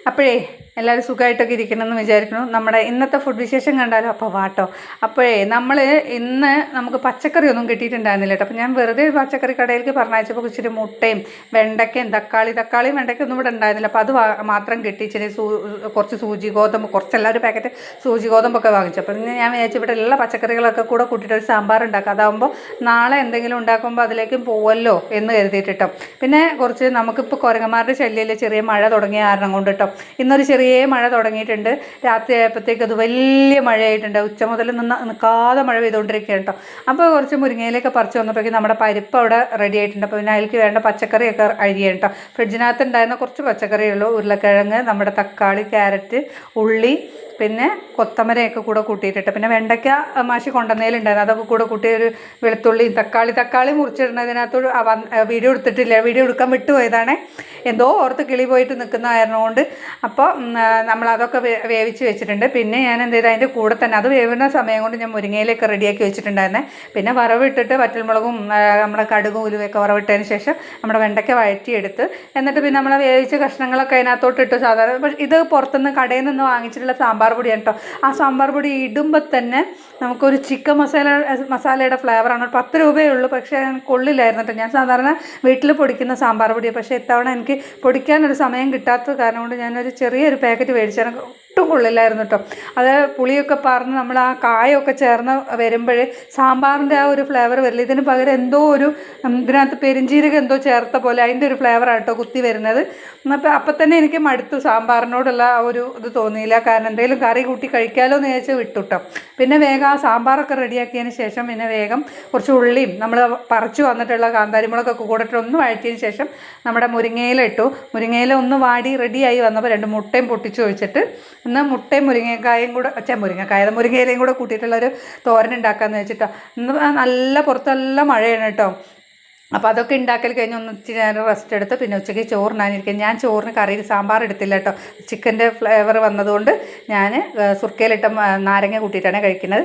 അപ്പോഴേ എല്ലാവരും സുഖമായിട്ടൊക്കെ ഇരിക്കണമെന്ന് വിചാരിക്കണം. നമ്മുടെ ഇന്നത്തെ ഫുഡ് വിശേഷം കണ്ടാലോ? അപ്പോൾ വാട്ടോ. അപ്പോഴേ നമ്മൾ ഇന്ന് നമുക്ക് പച്ചക്കറി ഒന്നും കിട്ടിയിട്ടുണ്ടായിരുന്നില്ല കേട്ടോ. അപ്പോൾ ഞാൻ വെറുതെ പച്ചക്കറി കടയിലേക്ക് പറഞ്ഞയച്ചപ്പോൾ ഇച്ചിരി മുട്ടയും വെണ്ടയ്ക്കയും തക്കാളിയും വെണ്ടയ്ക്കും ഒന്നും ഇവിടെ ഉണ്ടായിരുന്നില്ല. അപ്പോൾ അത് മാത്രം കിട്ടി. ഇച്ചിരി കുറച്ച് സൂചി ഗോതമ്പ്, കുറച്ചല്ല ഒരു പാക്കറ്റ് സൂചി ഗോതമ്പൊക്കെ വാങ്ങിച്ചു. അപ്പോൾ പിന്നെ ഞാൻ വിചാരിച്ചു ഇവിടെ എല്ലാ പച്ചക്കറികളൊക്കെ കൂടെ കൂട്ടിയിട്ട് ഒരു സാമ്പാർ ഉണ്ടാക്കാം. അതാകുമ്പോൾ നാളെ എന്തെങ്കിലും ഉണ്ടാക്കുമ്പോൾ അതിലേക്കും പോവല്ലോ എന്ന് കരുതിയിട്ടോ. പിന്നെ കുറച്ച് നമുക്കിപ്പോൾ കുരങ്ങന്മാരുടെ ശല്യമില്ല, ചെറിയ മഴ തുടങ്ങിയ കാരണം കൊണ്ട് കേട്ടോ. ഇന്നൊരു ചെറിയ മഴ തുടങ്ങിയിട്ടുണ്ട്. രാത്രി ആയപ്പോഴത്തേക്ക് അത് വലിയ മഴയായിട്ടുണ്ട്. ഉച്ച മുതൽ നിൽക്കാതെ മഴ പെയ്തുകൊണ്ടിരിക്കുകയാണ് കേട്ടോ. അപ്പോൾ കുറച്ച് മുരിങ്ങയിലൊക്കെ പറിച്ച് വന്നപ്പോഴേക്കും നമ്മുടെ പരിപ്പ് അവിടെ റെഡി ആയിട്ടുണ്ട്. അപ്പോൾ പിന്നെ അതിലേക്ക് വേണ്ട പച്ചക്കറിയൊക്കെ അഴിയാണ് കേട്ടോ. ഫ്രിഡ്ജിനകത്ത് ഉണ്ടായിരുന്ന കുറച്ച് പച്ചക്കറിയുള്ളൂ. ഉരുളക്കിഴങ്ങ്, നമ്മുടെ തക്കാളി, ക്യാരറ്റ്, ഉള്ളി, പിന്നെ കൊത്തമരയൊക്കെ കൂടെ കൂട്ടിയിട്ടിട്ട്, പിന്നെ വെണ്ടയ്ക്ക മാഷി കൊണ്ടുവന്നതിലുണ്ടായിരുന്നു. അതൊക്കെ കൂടെ കൂട്ടി ഒരു വെളുത്തുള്ളിയും തക്കാളി മുറിച്ചിടുന്നതിനകത്തോട് വീഡിയോ എടുത്തിട്ടില്ല, വീഡിയോ എടുക്കാൻ വിട്ടുപോയതാണ്. എന്തോ ഓർത്ത് കിളി പോയിട്ട് നിൽക്കുന്ന കാരണം കൊണ്ട്. അപ്പോൾ നമ്മളതൊക്കെ വേവിച്ച് വെച്ചിട്ടുണ്ട്. പിന്നെ ഞാൻ എന്ത് ചെയ്ത് അതിൻ്റെ കൂടെ തന്നെ അത് വേവുന്ന സമയം കൊണ്ട് ഞാൻ മുരിങ്ങയിലൊക്കെ റെഡിയാക്കി വെച്ചിട്ടുണ്ടായിരുന്നേ. പിന്നെ വറവിട്ടിട്ട് വറ്റൽമുളകും നമ്മുടെ കടുകും ഉലുവയൊക്കെ വറവിട്ടതിന് ശേഷം നമ്മുടെ വെണ്ടയ്ക്ക വഴറ്റിയെടുത്ത് എന്നിട്ട് പിന്നെ നമ്മളെ വേവിച്ച കഷ്ണങ്ങളൊക്കെ അതിനകത്തോട്ട് ഇട്ട് സാധാരണ. പക്ഷേ ഇത് പുറത്തുനിന്ന് കടയിൽ നിന്ന് വാങ്ങിച്ചിട്ടുള്ള സാമ്പാർ പൊടിയാണ് കേട്ടോ. ആ സാമ്പാർ പൊടി ഇടുമ്പോൾ തന്നെ നമുക്കൊരു ചിക്കൻ മസാലയുടെ ഫ്ലേവറാണ്. 10 രൂപയേ ഉള്ളൂ. പക്ഷേ കൊള്ളില്ലായിരുന്നു കേട്ടോ. ഞാൻ സാധാരണ വീട്ടിൽ പൊടിക്കുന്ന സാമ്പാർ പൊടിയാണ്. പക്ഷേ ഇത്തവണ എനിക്ക് പൊടിക്കാനൊരു സമയം കിട്ടാത്തത് കാരണം കൊണ്ട് ഞാനൊരു ചെറിയൊരു പാക്കറ്റ് മേടിച്ചാണ്. ഒട്ടും കൊള്ളില്ലായിരുന്നു കേട്ടോ. അത് പുളിയൊക്കെ പറഞ്ഞ് നമ്മൾ ആ കായൊക്കെ ചേർന്ന് വരുമ്പോൾ സാമ്പാറിൻ്റെ ആ ഒരു ഫ്ലേവർ വരില്ല. ഇതിന് പകരം എന്തോ ഒരു ഇതിനകത്ത് പെരിഞ്ചീരകം എന്തോ ചേർത്ത പോലെ അതിൻ്റെ ഒരു ഫ്ലേവറാണ് കേട്ടോ കുത്തി വരുന്നത്. അപ്പം തന്നെ എനിക്ക് മടുത്തു. സാമ്പാറിനോടുള്ള ആ ഒരു ഇത് തോന്നിയില്ല. കാരണം എന്തെങ്കിലും കറി കൂട്ടി കഴിക്കാമല്ലോ എന്ന് ചോദിച്ചാൽ വിട്ടു കേട്ടോ. പിന്നെ വേഗം ആ സാമ്പാറൊക്കെ റെഡിയാക്കിയതിന് ശേഷം പിന്നെ വേഗം കുറച്ച് ഉള്ളിയും നമ്മൾ പറിച്ചു വന്നിട്ടുള്ള കാന്താരിമുളകൊക്കെ കൂടിയിട്ട് ഒന്ന് വഴറ്റിയതിന് ശേഷം നമ്മുടെ മുരിങ്ങയില ഇട്ടു. മുരിങ്ങയില ഒന്ന് വാടി റെഡിയായി വന്നപ്പോൾ 2 മുട്ടയും പൊട്ടിച്ച് ഒഴിച്ചിട്ട് ഇന്ന് മുട്ടയും മുരിങ്ങയിലയും കൂടെ കൂട്ടിയിട്ടുള്ളൊരു തോരൻ ഉണ്ടാക്കാമെന്ന് വെച്ചിട്ടോ. ഇന്ന് നല്ല പുറത്ത് നല്ല മഴയാണ് കേട്ടോ. അപ്പോൾ അതൊക്കെ ഉണ്ടാക്കൽ കഴിഞ്ഞ് ഒന്ന് ഇച്ചിരി നേരം റെസ്റ്റ് എടുത്ത് പിന്നെ ഉച്ചയ്ക്ക് ചോറിനാനിരിക്കും. ഞാൻ ചോറിന് കറിയിൽ സാമ്പാർ എടുത്തില്ല കേട്ടോ. ചിക്കൻ്റെ ഫ്ലേവർ വന്നതുകൊണ്ട് ഞാൻ സുർക്കയിലിട്ട നാരങ്ങ കൂട്ടിയിട്ടാണ് കഴിക്കുന്നത്.